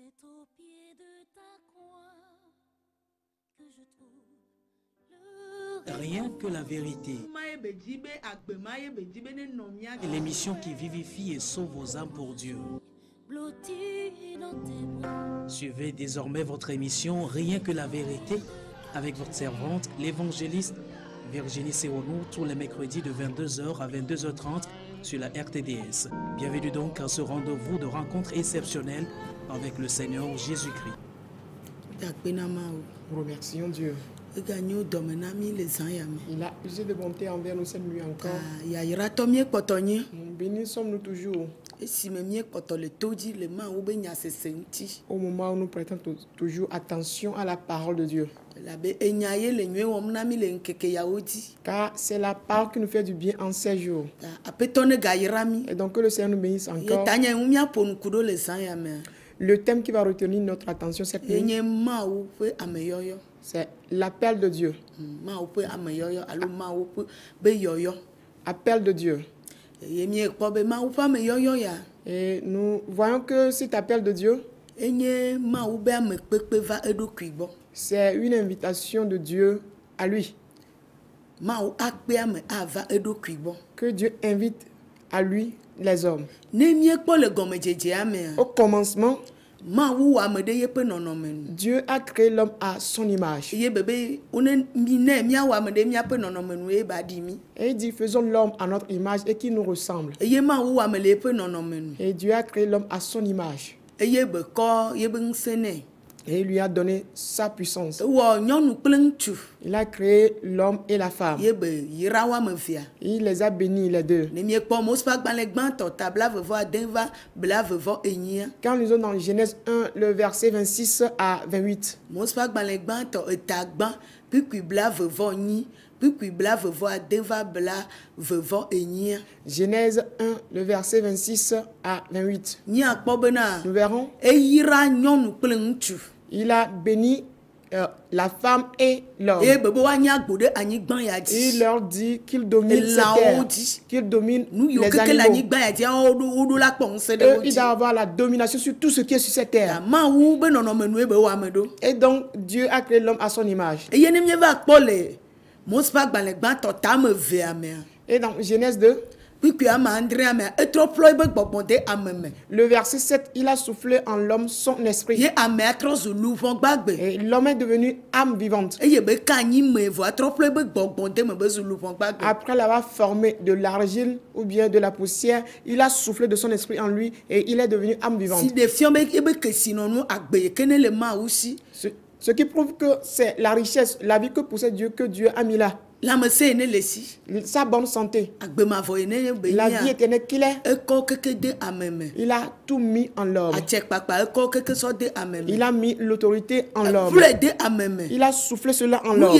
C'est au pied de ta croix que je trouve le Rien que la vérité. L'émission qui vivifie et sauve vos âmes pour Dieu. blotti dans tes bras. Suivez désormais votre émission Rien que la vérité avec votre servante, l'évangéliste Virginie Sewonou, tous les mercredis de 22h à 22h30 sur la RTDS. Bienvenue donc à ce rendez-vous de rencontre exceptionnelle avec le Seigneur Jésus-Christ. Remercions Dieu. Il a usé de bonté envers nous cette nuit encore. Bénis sommes-nous toujours. Au moment où nous prêtons toujours attention à la parole de Dieu. Car c'est la parole qui nous fait du bien en ces jours. Et donc que le Seigneur nous bénisse encore. Le thème qui va retenir notre attention cette nuit, c'est l'appel de Dieu. Appel de Dieu. Et nous voyons que cet appel de Dieu, c'est une invitation de Dieu à lui. Que Dieu invite à lui les hommes. Au commencement, Dieu a créé l'homme à son image. Et il dit, faisons l'homme à notre image et qui nous ressemble. Et Dieu a créé l'homme à son image. Et il lui a donné sa puissance. Il a créé l'homme et la femme. Il les a bénis les deux. Quand nous sommes dans Genèse 1, le verset 26 à 28. Genèse 1, le verset 26 à 28. Nous verrons. Il a béni la femme et l'homme. Il leur dit qu'il domine cette terre, qu'il domine les animaux. Il doit avoir la domination sur tout ce qui est sur cette terre. Et donc, Dieu a créé l'homme à son image. Et dans Genèse 2, le verset 7, il a soufflé en l'homme son esprit. Et l'homme est devenu âme vivante. Après l'avoir formé de l'argile ou bien de la poussière, il a soufflé de son esprit en lui et il est devenu âme vivante. Ce qui prouve que c'est la richesse, la vie que possède Dieu, que Dieu a mis là. Sa bonne santé, la vie éternelle qu'il est, il a tout mis en l'homme. Il a mis l'autorité en l'homme. Il a soufflé cela en l'homme.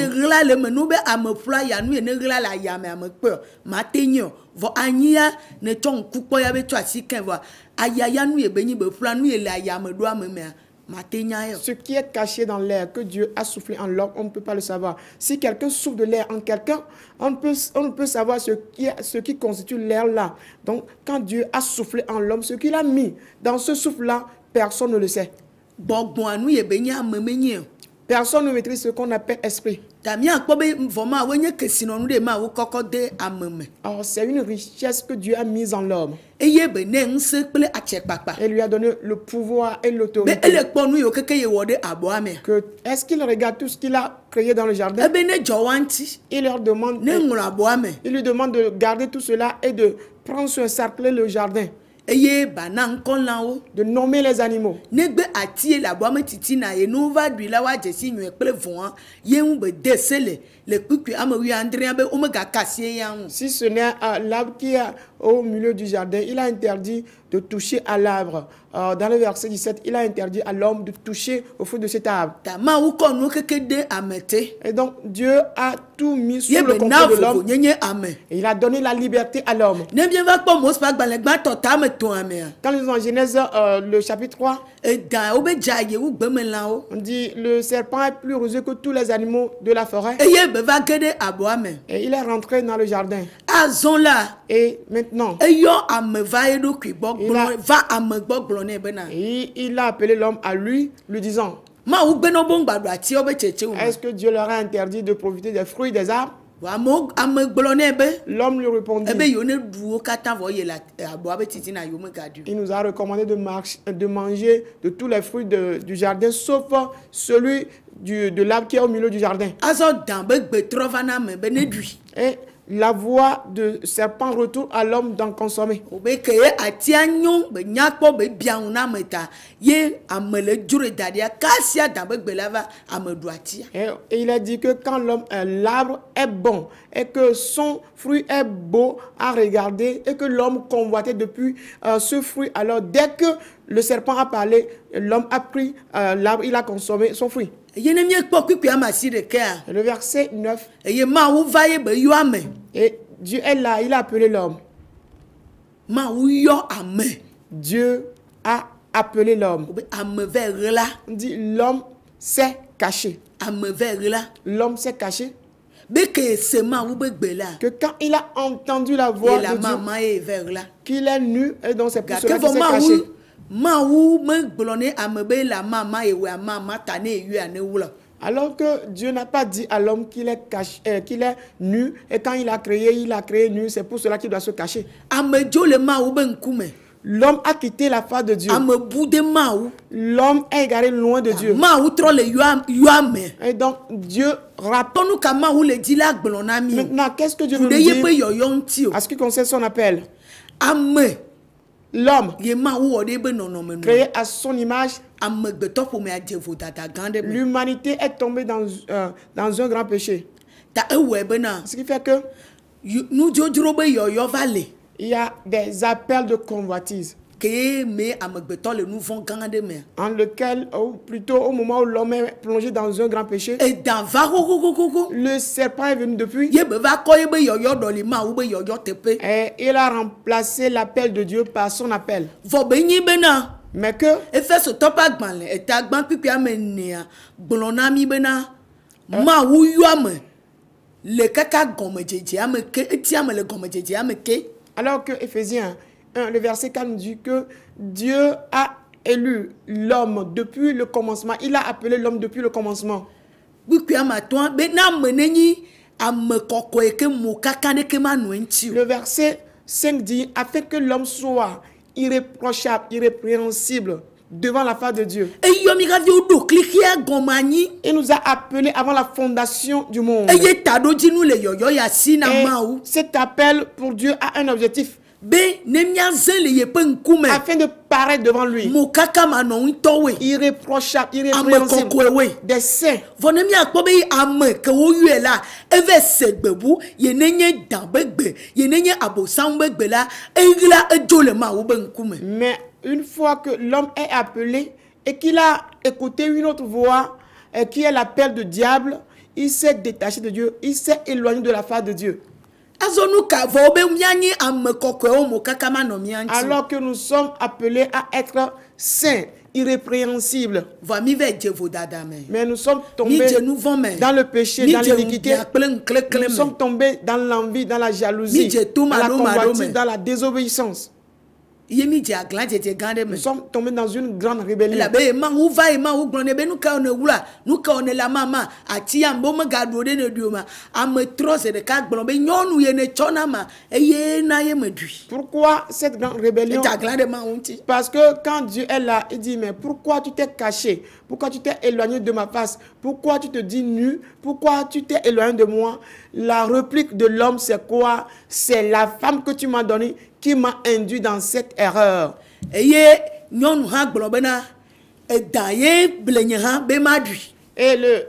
Ce qui est caché dans l'air que Dieu a soufflé en l'homme, on ne peut pas le savoir. Si quelqu'un souffle de l'air en quelqu'un, on ne peut savoir ce qui constitue l'air là. Donc, quand Dieu a soufflé en l'homme, ce qu'il a mis dans ce souffle-là, personne ne le sait. Personne ne maîtrise ce qu'on appelle esprit. Alors, c'est une richesse que Dieu a mise en l'homme. Et lui a donné le pouvoir et l'autorité. Est-ce qu'il regarde tout ce qu'il a créé dans le jardin? Il lui demande de garder tout cela et de prendre sur un cercle le jardin. De nommer les animaux. Si ce n'est l'arbre qui est au milieu du jardin, il a interdit de toucher à l'arbre. Dans le verset 17, il a interdit à l'homme de toucher au fruit de cet arbre. Et donc, Dieu a tout mis sous le contrôle de l'homme. Et il a donné la liberté à l'homme. Quand nous sommes en Genèse, le chapitre 3, on dit le serpent est plus rusé que tous les animaux de la forêt. Et il est rentré dans le jardin. Et maintenant, il a appelé l'homme à lui, lui disant, est-ce que Dieu leur a interdit de profiter des fruits des arbres? L'homme lui répondit, il nous a recommandé de manger de tous les fruits du jardin, sauf celui de l'arbre qui est au milieu du jardin. Et la voix de serpent retourne à l'homme d'en consommer. Et il a dit que quand l'arbre est bon et que son fruit est beau à regarder et que l'homme convoitait depuis ce fruit, alors dès que le serpent a parlé, l'homme a pris l'arbre, il a consommé son fruit. Le verset 9. Et Dieu est là, il a appelé l'homme. Dieu a appelé l'homme. On dit l'homme s'est caché. L'homme s'est caché. Que quand il a entendu la voix de Dieu, qu'il est nu, et donc c'est pour cela qu'il s'est caché. Alors que Dieu n'a pas dit à l'homme qu'il est caché, qu'il est nu, et quand il a créé nu, c'est pour cela qu'il doit se cacher. L'homme a quitté la face de Dieu. L'homme est égaré loin de Dieu. Et donc Dieu rappelle. Maintenant, qu'est-ce que Dieu veut nous dire à ce qui concerne son appel? L'homme créé à son image. L'humanité est tombée dans un grand péché. Ce qui fait que il y a des appels de convoitise. En lequel, ou plutôt au moment où l'homme est plongé dans un grand péché, le serpent est venu depuis et il a remplacé l'appel de Dieu par son appel. Mais que alors que Éphésiens 1, le verset 4 nous dit que Dieu a élu l'homme depuis le commencement. Il a appelé l'homme depuis le commencement. Le verset 5 dit, afin que l'homme soit irréprochable, irrépréhensible devant la face de Dieu. Il nous a appelés avant la fondation du monde. Et cet appel pour Dieu a un objectif. Afin de paraître devant lui irréprochable, irrépréhensible, des saints. Mais une fois que l'homme est appelé et qu'il a écouté une autre voix qui est l'appel du diable, il s'est détaché de Dieu, il s'est éloigné de la face de Dieu. Alors que nous sommes appelés à être saints, irrépréhensibles. Mais nous sommes tombés dans le péché, dans l'iniquité. Nous sommes tombés dans l'envie, dans la jalousie, dans la convoitise, dans la désobéissance. Nous sommes tombés dans une grande rébellion. Pourquoi cette grande rébellion? Parce que quand Dieu est là, il dit, mais pourquoi tu t'es caché? Pourquoi tu t'es éloigné de ma face? Pourquoi tu te dis nu? Pourquoi tu t'es éloigné de moi? La réplique de l'homme, c'est quoi? C'est la femme que tu m'as donnée qui m'a induit dans cette erreur. Et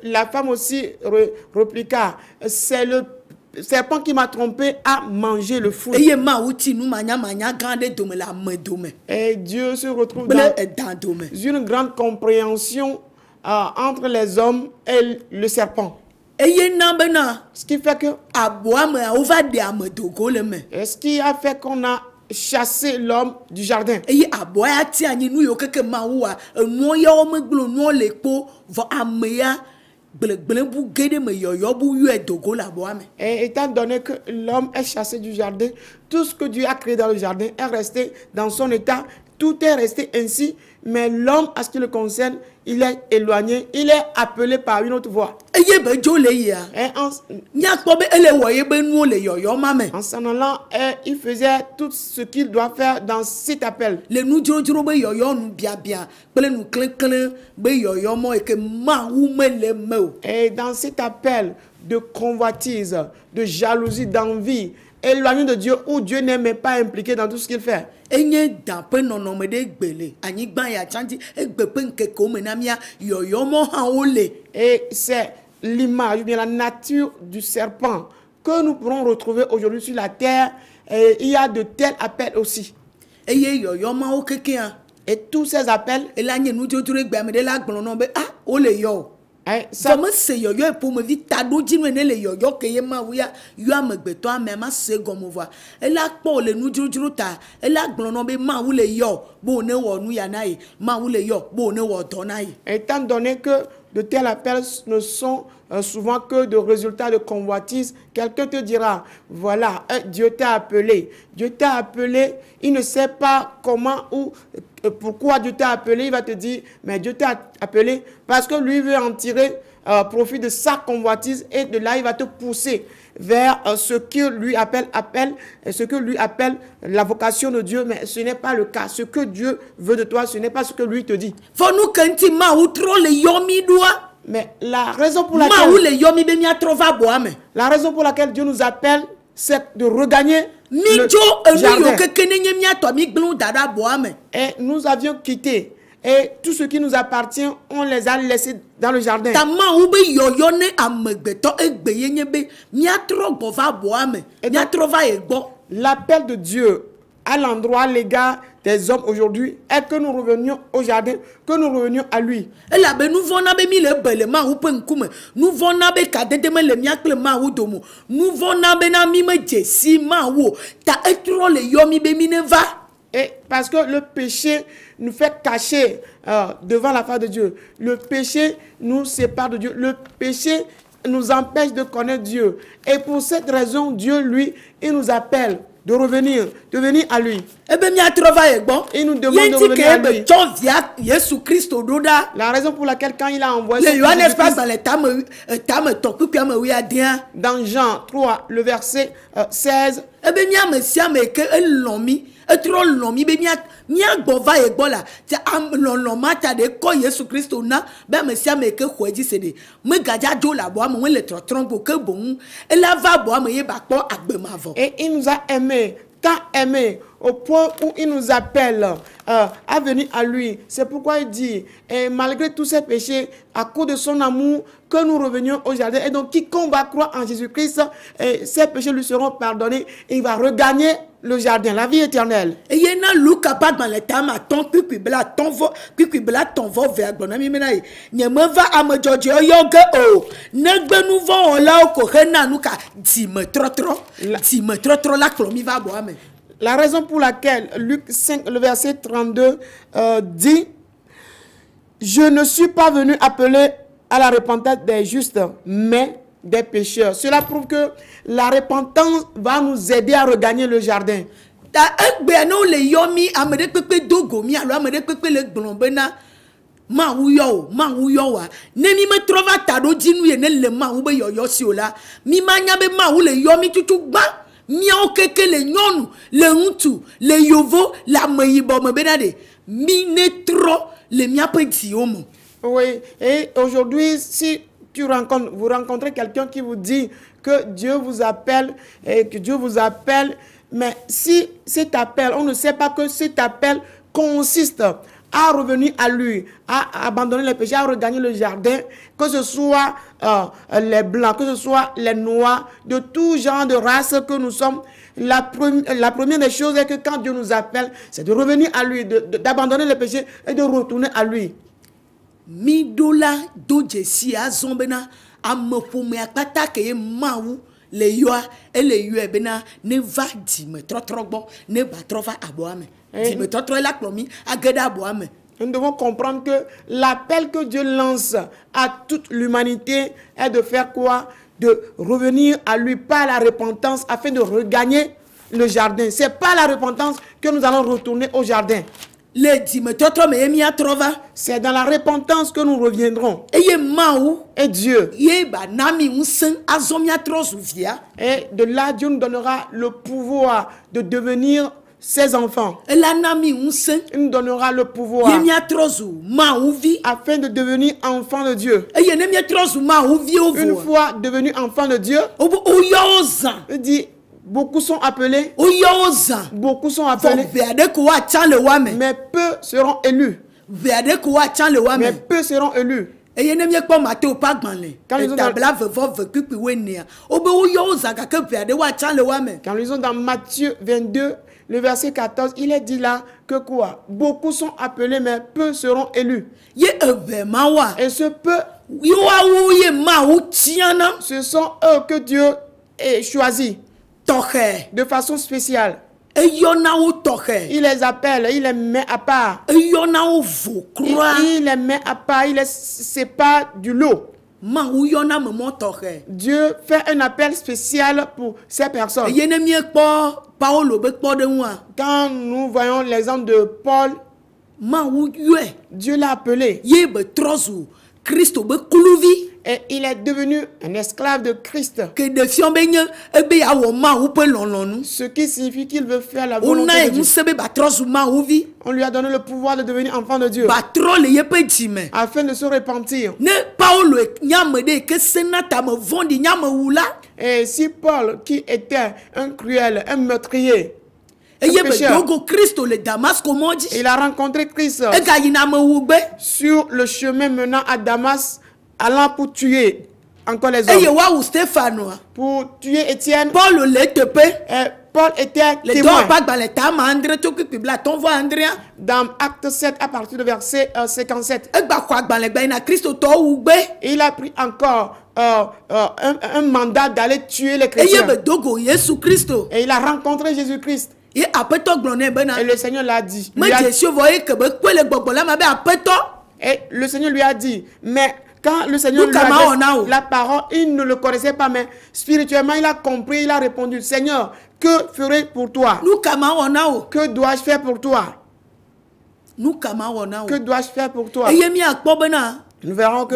la femme aussi répliqua, c'est le serpent qui m'a trompé à manger le fruit. Et Dieu se retrouve dans une grande compréhension entre les hommes et le serpent. Ce qui fait que ce qui a fait qu'on a chassé l'homme du jardin. Et étant donné que l'homme est chassé du jardin, tout ce que Dieu a créé dans le jardin est resté dans son état. Tout est resté ainsi, mais l'homme, à ce qui le concerne, il est éloigné, il est appelé par une autre voix. Et en s'en allant, il faisait tout ce qu'il doit faire dans cet appel. Et dans cet appel de convoitise, de jalousie, d'envie, éloigné de Dieu, où Dieu n'est même pas impliqué dans tout ce qu'il fait. Et c'est l'image, bien la nature du serpent que nous pourrons retrouver aujourd'hui sur la terre. Et il y a de tels appels aussi. Et tous ces appels, ça me c'est yo pour me vite tado dit me le yo que yema wuya yo amegbeto amema se gomovoa e la po le nujuru ta e la gblono be ma wu le yo bo ne wo nu ya nai ma wu le yo bo ne wo do nai. Étant donné que de tels appels ne sont souvent que de résultats de convoitise, quelqu'un te dira, voilà, Dieu t'a appelé. Dieu t'a appelé, il ne sait pas comment ou pourquoi Dieu t'a appelé, il va te dire, mais Dieu t'a appelé parce que lui veut en tirer profit de sa convoitise et de là, il va te pousser vers ce que lui appelle ce que lui appelle la vocation de Dieu, mais ce n'est pas le cas. Ce que Dieu veut de toi, ce n'est pas ce que lui te dit. Mais la raison pour laquelle Dieu nous appelle, c'est de regagner le jardin. Et nous avions quitté. Et tout ce qui nous appartient, on les a laissés dans le jardin. L'appel de Dieu à l'endroit, les gars, des hommes aujourd'hui, est que nous revenions au jardin, que nous revenions à lui. Et parce que le péché nous fait cacher devant la face de Dieu. Le péché nous sépare de Dieu. Le péché nous empêche de connaître Dieu. Et pour cette raison, Dieu, lui, il nous appelle de venir à lui. Il nous demande de revenir à lui. La raison pour laquelle quand il a envoyé dans Jean 3, le verset 16, et il nous a aimés, tant aimés, au point où il nous appelle à venir à lui. C'est pourquoi il dit, et malgré tous ces péchés, à cause de son amour, que nous revenions au jardin. Et donc, quiconque va croire en Jésus-Christ, ses péchés lui seront pardonnés. Il va regagner le jardin, la vie éternelle. Et il y a Luca pas dans les temps à ton pupibla ton vo vers bonami menaï. Ne me va à me jojo yoga o. Ne be nous vont là au corena nuka. Dis-me trop la clomi va boire. La raison pour laquelle Luc 5, le verset 32 dit, je ne suis pas venu appeler à la repentance des justes, mais des pécheurs. Cela prouve que la repentance va nous aider à regagner le jardin. Oui, et aujourd'hui, si vous rencontrez quelqu'un qui vous dit que Dieu vous appelle et que Dieu vous appelle, mais si cet appel, on ne sait pas que cet appel consiste à revenir à lui, à abandonner les péchés, à regagner le jardin, que ce soit les blancs, que ce soit les noirs, de tout genre de race que nous sommes. La première des choses est que quand Dieu nous appelle, c'est de revenir à lui, d'abandonner les péchés et de retourner à lui. Midola dojesi azombena amopome akpata ke mawu le yoa ele yo ebena ne va di me trotrogbo ne ba trova aboame di me trotro la plomi ageda aboame. Nous devons comprendre que l'appel que Dieu lance à toute l'humanité est de faire quoi? De revenir à lui par la repentance afin de regagner le jardin. Ce n'est pas la repentance que nous allons retourner au jardin. C'est dans la repentance que nous reviendrons. Et Dieu. Et de là, Dieu nous donnera le pouvoir de devenir ses enfants. Il nous donnera le pouvoir afin de devenir enfant de Dieu. Une fois devenu enfant de Dieu, il dit, beaucoup sont appelés. Beaucoup sont appelés. Mais peu seront élus. Mais peu seront élus. Quand ils sont dans Matthieu 22, le verset 14, il est dit là que quoi? Beaucoup sont appelés, mais peu seront élus. Et ce peu, ce sont eux que Dieu a choisis de façon spéciale. Il les appelle, il les met à part. Il les met à part, il les sépare du lot. Dieu fait un appel spécial pour ces personnes. Quand nous voyons l'exemple de Paul, Dieu l'a appelé. Et il est devenu un esclave de Christ. Ce qui signifie qu'il veut faire la volonté de Dieu. On lui a donné le pouvoir de devenir enfant de Dieu. Afin de se repentir. Et si Paul, qui était un cruel, un meurtrier, pécheur, il a rencontré Christ sur le chemin menant à Damas, allant pour tuer encore les hommes. Pour tuer Étienne. Paul était témoin. Dans Acte 7 à partir du verset 57. Il a pris encore un mandat d'aller tuer les chrétiens. Et il a rencontré Jésus-Christ. Et le Seigneur l'a dit. Et le Seigneur lui a dit, mais quand le Seigneur lui a dit la parole, il ne le connaissait pas, mais spirituellement, il a compris, il a répondu, Seigneur, que ferai-je pour toi? Que dois-je faire pour toi? Que dois-je faire pour toi? Nous verrons que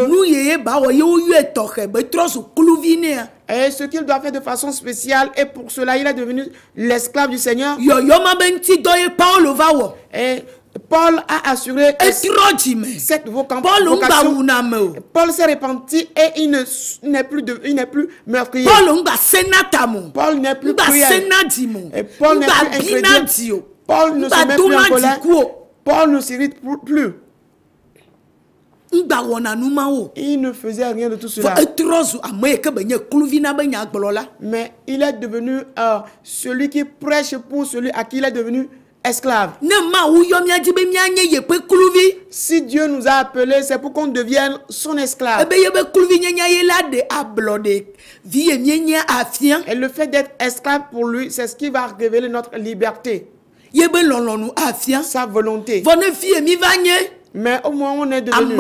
et ce qu'il doit faire de façon spéciale, et pour cela, il est devenu l'esclave du Seigneur. Et Paul a assuré cette vocation. Paul s'est repenti et il n'est plus meurtrier. Paul n'est plus cruel. Et Paul n'est plus incrédule. Paul ne se met plus en colère. Paul ne s'irrite plus. Il ne faisait rien de tout cela. Mais il est devenu celui qui prêche pour celui à qui il est devenu esclave. Si Dieu nous a appelés, c'est pour qu'on devienne son esclave. Et le fait d'être esclave pour lui, c'est ce qui va révéler notre liberté. Sa volonté. Mais au moins on est devenu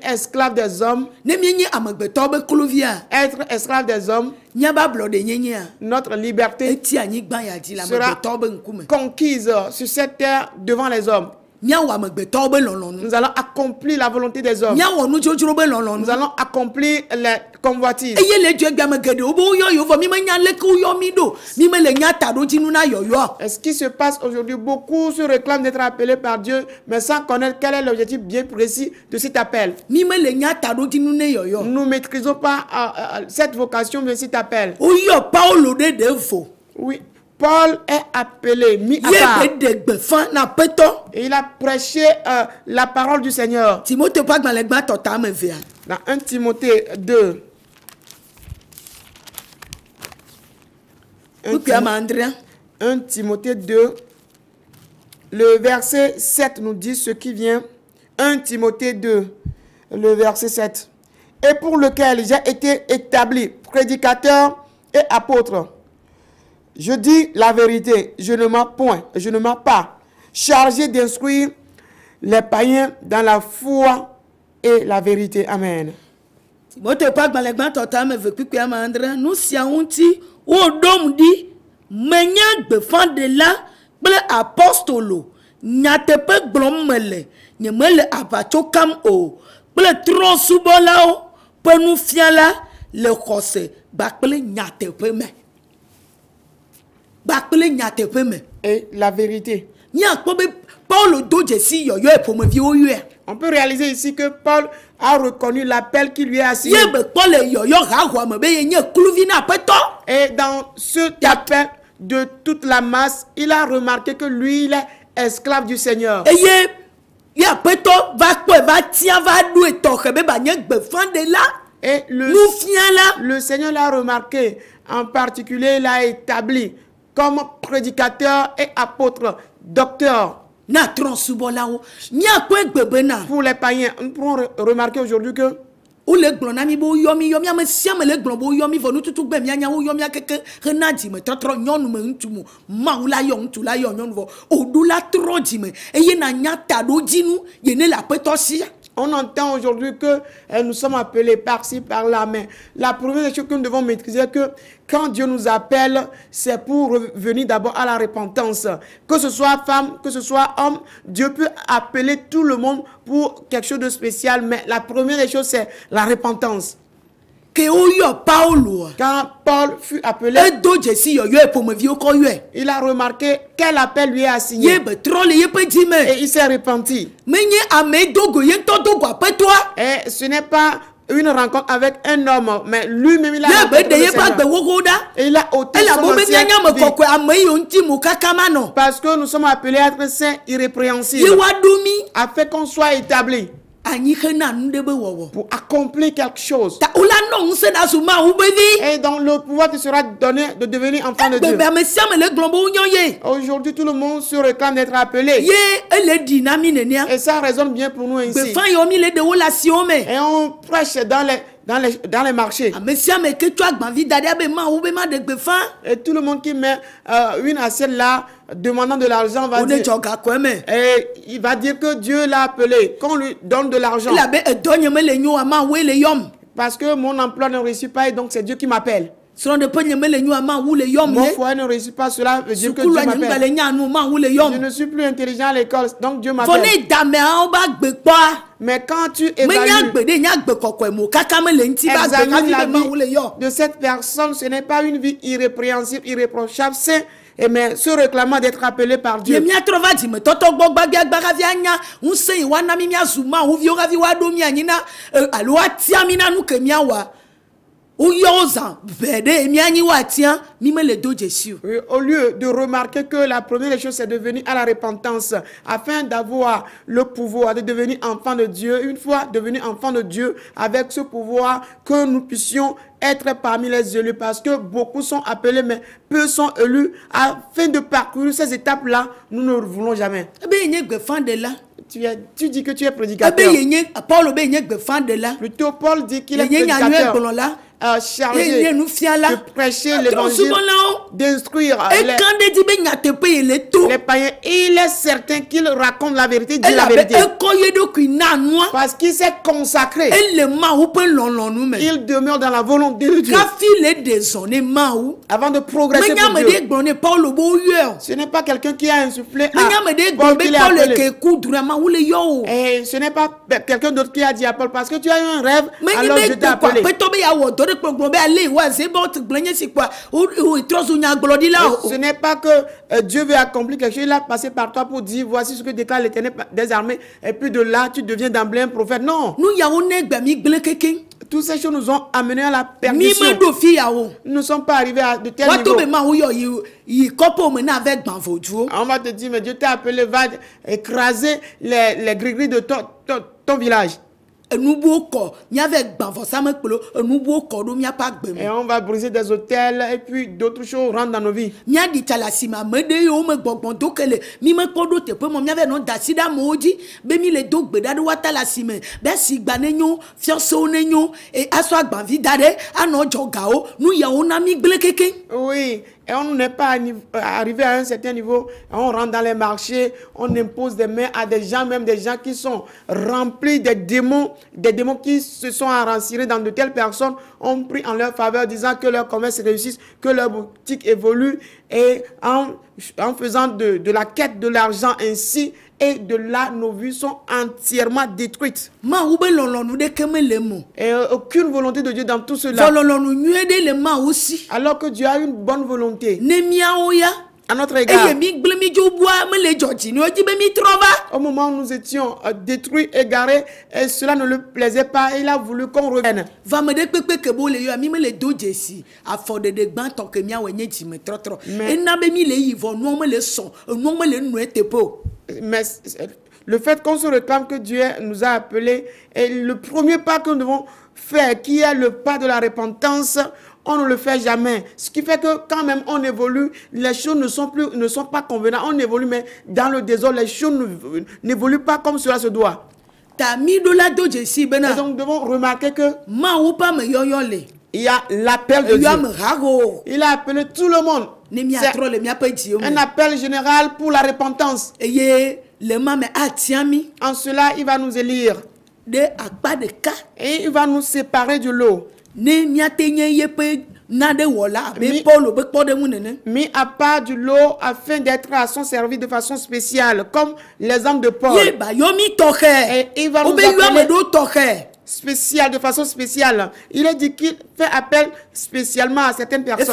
esclave des hommes. Être esclave des hommes, notre liberté sera conquise sur cette terre devant les hommes. Nous allons accomplir la volonté des hommes. Nous allons accomplir les convoitises. Et ce qui se passe aujourd'hui, beaucoup se réclament d'être appelés par Dieu, mais sans connaître quel est l'objectif bien précis de cet appel. Nous ne maîtrisons pas cette vocation de cet appel. Oui. Paul est appelé, mis à part. Et il a prêché la parole du Seigneur. Dans 1 Timothée 2. 1 Timothée 2. Le verset 7 nous dit ce qui vient. 1 Timothée 2. Le verset 7. Et pour lequel j'ai été établi prédicateur et apôtre. Je dis la vérité, je ne mens point, je ne mens pas. chargé d'instruire les païens dans la foi et la vérité. Amen. Timothée pas dans les grands total me veut que amandre nous si aunti o dom di menya befan de là ble apostolo nyate pe glomele nyemele abacho kam o ble tron subola o pe nous fiala le kose bakle nyate pe me bakle nyate pe me Et la vérité. nya ko be Paul doje si yo e pour me vi o yue. On peut réaliser ici que Paul a reconnu l'appel qui lui est assigné. Et dans cet appel de toute la masse, il a remarqué que lui, il est esclave du Seigneur. Et le Seigneur l'a remarqué. En particulier, il l'a établi comme prédicateur et apôtre, docteur. Pour les païens, nous pourrons remarquer aujourd'hui que on entend aujourd'hui que nous sommes appelés par-ci, par-là, mais la première chose que nous devons maîtriser, c'est que quand Dieu nous appelle, c'est pour revenir d'abord à la repentance. Que ce soit femme, que ce soit homme, Dieu peut appeler tout le monde pour quelque chose de spécial, mais la première des choses, c'est la repentance. Quand Paul fut appelé, il a remarqué quel appel lui est assigné. Et il s'est repenti. Et ce n'est pas une rencontre avec un homme, mais lui-même il a rencontré le Seigneur. Et il a ôté son ancienne vie. Parce que nous sommes appelés à être saints, irrépréhensibles, afin qu'on soit établis pour accomplir quelque chose. Et donc le pouvoir te sera donné de devenir enfant de Dieu. Aujourd'hui, tout le monde se réclame d'être appelé. Et ça résonne bien pour nous ici. Et on prêche dans les marchés. Et tout le monde qui met une assiette là, demandant de l'argent, va dire, et il va dire que Dieu l'a appelé, qu'on lui donne de l'argent. Parce que mon emploi ne réussit pas et donc c'est Dieu qui m'appelle. Mon foyer ne réussit pas, cela veut dire que Dieu m'appelle. Je ne suis plus intelligent à l'école, donc Dieu m'appelle. Mais quand tu évalues, examine la vie de cette personne, ce n'est pas une vie irrépréhensible, irréprochable, c'est mais se réclamant d'être appelé par Dieu. Au lieu de remarquer que la première chose c'est de venir à la repentance afin d'avoir le pouvoir de devenir enfant de Dieu. Une fois devenu enfant de Dieu, avec ce pouvoir, que nous puissions être parmi les élus, parce que beaucoup sont appelés mais peu sont élus. Afin de parcourir ces étapes-là, nous ne le voulons jamais. Tu dis que tu es prédicateur. Plutôt Paul dit qu'il est prédicateur. Chargé de prêcher l'évangile, d'instruire les païens. Il est certain qu'il raconte la vérité, dit la vérité. Parce qu'il s'est consacré. Il demeure dans la volonté de Dieu. Avant de progresser pour Dieu. Ce n'est pas quelqu'un qui a insufflé à Paul qu'il est appelé. Et ce n'est pas quelqu'un d'autre qui a dit à Paul, parce que tu as eu un rêve, alors je t'ai appelé. Ce n'est pas que Dieu veut accomplir quelque chose, il a passé par toi pour dire voici ce que déclare l'Éternel des armées, et puis de là tu deviens d'emblée un prophète. Non. Toutes ces choses nous ont amenés à la perdition. Nous ne sommes pas arrivés à de tels niveaux. On va te dire, mais Dieu t'a appelé, va écraser les gris-gris de ton village. Et on va briser des hôtels et puis d'autres choses rentrent dans nos vies. Oui, Et on n'est pas arrivé à un certain niveau, on rentre dans les marchés, on impose des mains à des gens, même des gens qui sont remplis des démons qui se sont enracinés dans de telles personnes, ont pris en leur faveur, disant que leur commerce réussisse, que leur boutique évolue, et en faisant de la quête de l'argent ainsi, et de là, nos vies sont entièrement détruites. Et aucune volonté de Dieu dans tout cela. Alors que Dieu a une bonne volonté à notre égard. Au moment où nous étions détruits, égarés, et cela ne lui plaisait pas, il a voulu qu'on revienne. Mais le fait qu'on se réclame que Dieu nous a appelés, et le premier pas que nous devons faire, qui est le pas de la repentance, on ne le fait jamais. Ce qui fait que quand même on évolue, les choses ne sont pas convenantes. On évolue, mais dans le désordre, les choses n'évoluent pas comme cela se doit. Et donc nous devons remarquer que il y a l'appel de Dieu. Il a appelé tout le monde. C'est un appel général pour la repentance. En cela, il va nous élire. Et il va nous séparer du lot. Mis à part du lot afin d'être à son service de façon spéciale, comme l'exemple de Paul. Et il va nous appeler spécial, de façon spéciale. Il a dit qu'il fait appel spécialement à certaines personnes.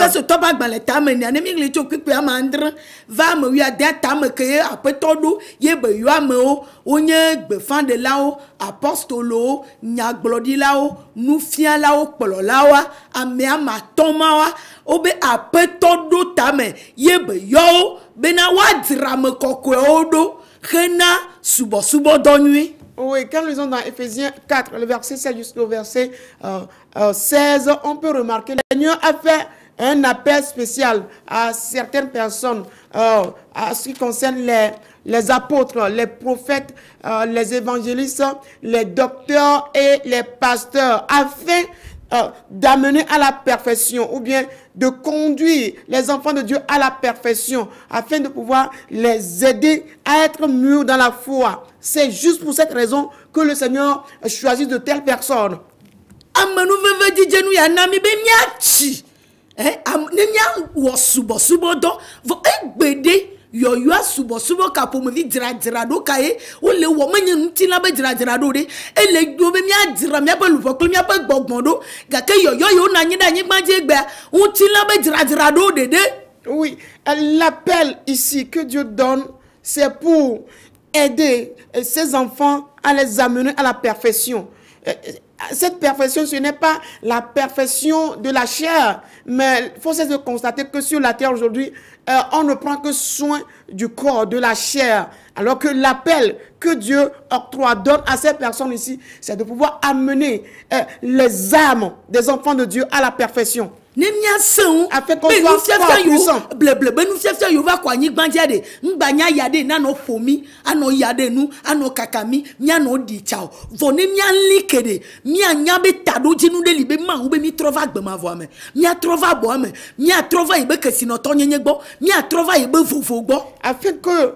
Oui, quand nous lisons dans Ephésiens 4, le verset 7 jusqu'au verset 16, on peut remarquer que le Seigneur a fait un appel spécial à certaines personnes à ce qui concerne les apôtres, les prophètes, les évangélistes, les docteurs et les pasteurs, afin d'amener à la perfection, ou bien de conduire les enfants de Dieu à la perfection, afin de pouvoir les aider à être mûrs dans la foi. C'est juste pour cette raison que le Seigneur choisit de telles personnes. Oui, l'appel ici que Dieu donne, c'est pour aider ses enfants à les amener à la perfection. Cette perfection, ce n'est pas la perfection de la chair, mais il faut cesser de constater que sur la terre aujourd'hui, on ne prend que soin du corps, de la chair, alors que l'appel que Dieu octroie, donne à ces personnes ici, c'est de pouvoir amener les âmes des enfants de Dieu à la perfection. Afin qu'on soit fort puissant. Afin que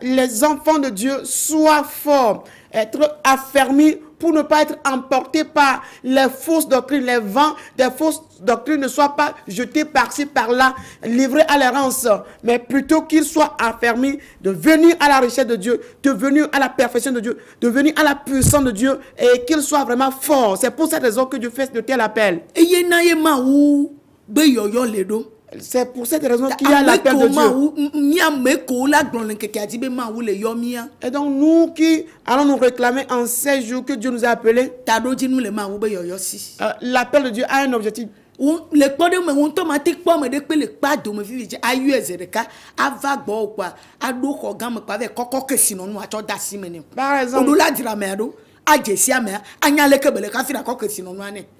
les enfants de Dieu soient forts, être affermis, pour ne pas être emportés par les fausses doctrines, les vents des fausses doctrines ne soient pas jetés par-ci, par-là, livrés à l'errance, mais plutôt qu'ils soient affermis de venir à la richesse de Dieu, de venir à la perfection de Dieu, de venir à la puissance de Dieu, et qu'ils soient vraiment forts. C'est pour cette raison que Dieu fait de tels appels. C'est pour cette raison qu'il y a l'appel de Dieu. Et donc nous qui allons nous réclamer en ces jours que Dieu nous a appelés, l'appel de Dieu a un objectif.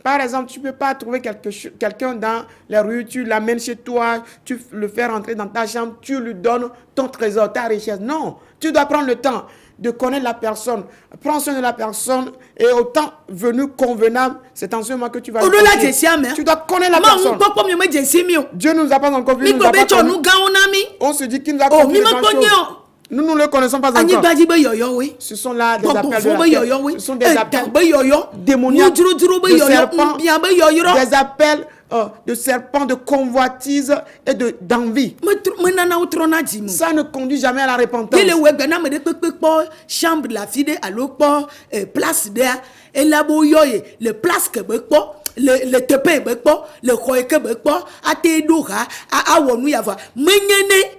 Par exemple, tu ne peux pas trouver quelqu'un dans les rues, tu l'amènes chez toi, tu le fais rentrer dans ta chambre, tu lui donnes ton trésor, ta richesse. Non, tu dois prendre le temps de connaître la personne. Prends soin de la personne et au temps venu convenable, c'est en ce moment que tu vas... Tu dois connaître la personne. Dieu ne nous a pas encore vu, on se dit qu'il nous a confié des grandes choses. Nous ne le connaissons pas encore. Ce sont là des appels de la terre. Ce sont des appels démoniaques de serpents, des appels de serpents, de convoitise et d'envie. Ça ne conduit jamais à la repentance. Chambre de la fille, place d'air, et la bouilloye, le place que le tepe, le koeke, à Tedora, à Awonuyava, Menyene.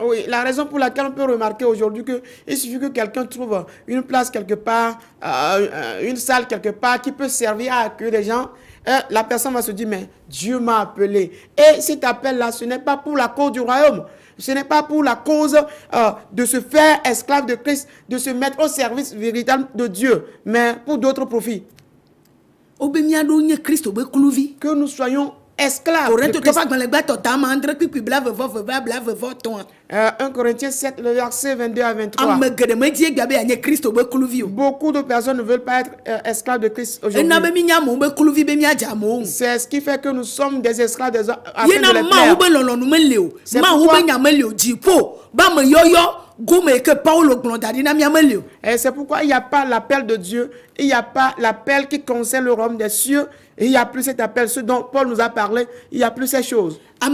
Oui, la raison pour laquelle on peut remarquer aujourd'hui qu'il suffit que quelqu'un trouve une place quelque part, une salle quelque part qui peut servir à accueillir des gens, la personne va se dire, mais Dieu m'a appelé. Et cet appel-là, ce n'est pas pour la cause du royaume. Ce n'est pas pour la cause de se faire esclave de Christ, de se mettre au service véritable de Dieu, mais pour d'autres profits. Que nous soyons esclaves de Christ. 1 Corinthiens 7, le verset 22 à 23. Beaucoup de personnes ne veulent pas être esclaves de Christ aujourd'hui. C'est ce qui fait que nous sommes des esclaves des hommes afin de les plaire. Et c'est pourquoi il n'y a pas l'appel de Dieu, il n'y a pas l'appel qui concerne le royaume des cieux, et il n'y a plus cet appel, ce dont Paul nous a parlé, il n'y a plus ces choses. Tout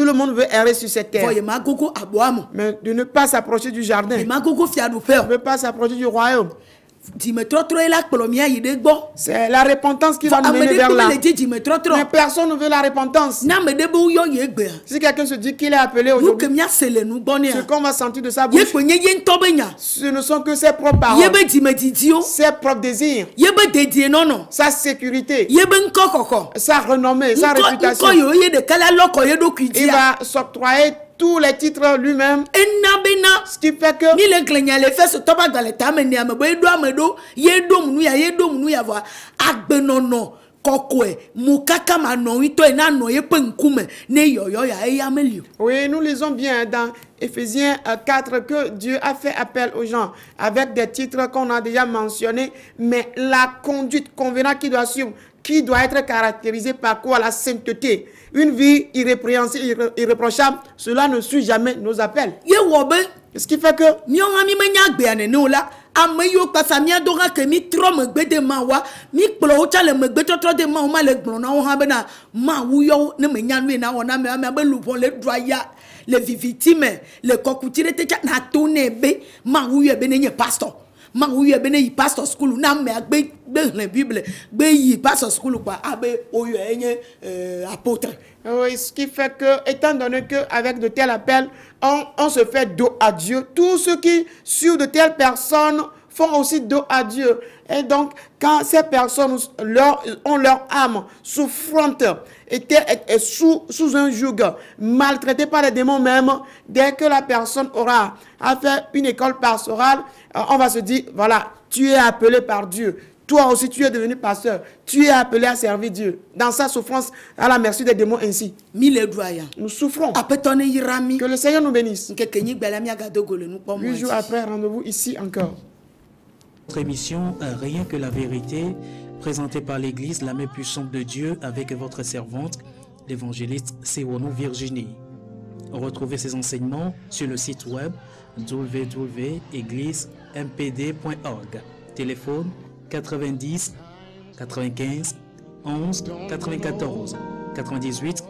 le monde veut errer sur cette terre. Mais de ne pas s'approcher du jardin, de ne pas s'approcher du royaume. C'est la repentance qui va nous mener vers là. Mais personne ne veut la repentance. Si quelqu'un se dit qu'il est appelé aujourd'hui, ce qu'on va sentir de sa bouche, ce ne sont que ses propres paroles, ses propres désirs, sa sécurité, sa renommée, sa réputation. Il va s'octroyer tous les titres lui-même. Ce qui fait que oui, nous lisons bien dans Éphésiens 4 que Dieu a fait appel aux gens avec des titres qu'on a déjà mentionnés, mais la conduite convenable qui doit suivre, qui doit être caractérisée par quoi? La sainteté. Une vie irrépréhensible, irréprochable, cela ne suit jamais nos appels. Ce qui fait que les victimes, les cocoutiers, pasteur. Pastor school na me la Bible pastor school apôtre. Oui, ce qui fait que, étant donné qu'avec de tels appels, on se fait dos à Dieu, tous ceux qui suivent de telles personnes font aussi dos à Dieu. Et donc, quand ces personnes ont leur âme souffrante, sous un joug, maltraitée par les démons même, dès que la personne aura à faire une école pastorale, on va se dire, voilà, tu es appelé par Dieu. Toi aussi, tu es devenu pasteur. Tu es appelé à servir Dieu. Dans sa souffrance, à la merci des démons ainsi. Nous souffrons. Que le Seigneur nous bénisse. 8 jours après, rendez-vous ici encore. Notre émission Rien que la vérité, présentée par l'Église, la main puissante de Dieu, avec votre servante, l'évangéliste Sewono Virginie. Retrouvez ces enseignements sur le site web www.égliseMPD.org. Téléphone 90 95 11 94 98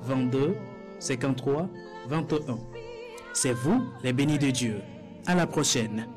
22 53 21. C'est vous les bénis de Dieu. À la prochaine.